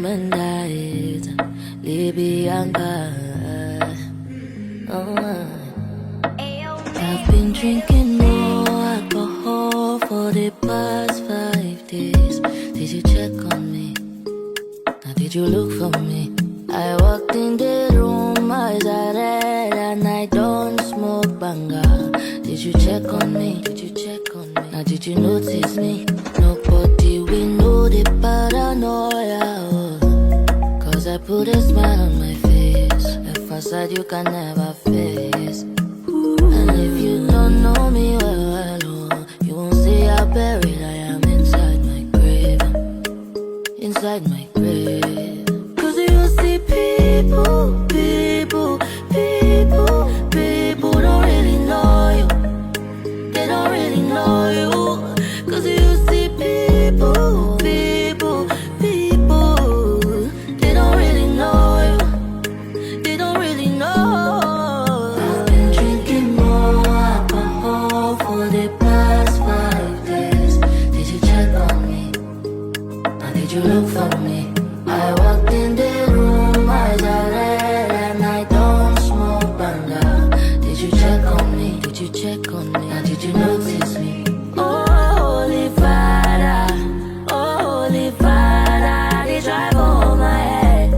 diamond eyes, Libyanka. I've been drinking more alcohol for the past 5 days. Did you check on me? Now did you look for me? I walked in the room, eyes are red, and I don't smoke banga. Did you check on me? Did you check on me? Now did you notice me? Nobody we know the paranoia. Cause I put a smile on my face, a facade you can never face. And if you don't know me well, oh, you won't see how buried I am inside my grave. Inside my grave. Cause you see people don't really know you. They don't really know you. Cause you see people, they don't really know you. They don't really know. I've been drinking more alcohol for the past 5 days. Did you check on me? Now did you look for me? I walked in the room, eyes are red, and I don't smoke banga. Did you check on me? Did you check on me? Now did you notice me? Oh, Holy Father, they drive on my head.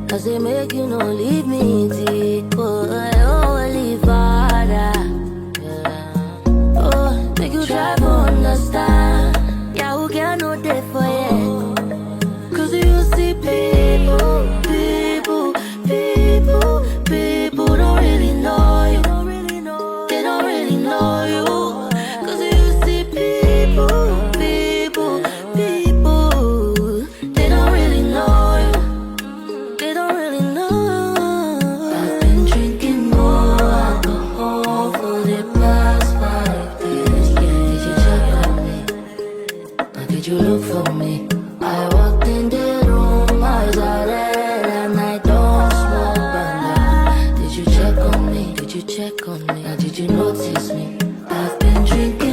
Cause they make you no leave me deep. Oh, Holy Father, yeah. Oh, make you try to understand. Yeah, who can know that for you? Cause you see people don't really know you. They don't really know you. Cause you see people, they don't really know you. They don't really know. I've been drinking more alcohol for the past 5 days. Did you check on me? Or did you look for me? I walked in the room, eyes are red, and I don't smoke banga. Did you check on me? Did you check on me? Or did you notice me? I've been drinking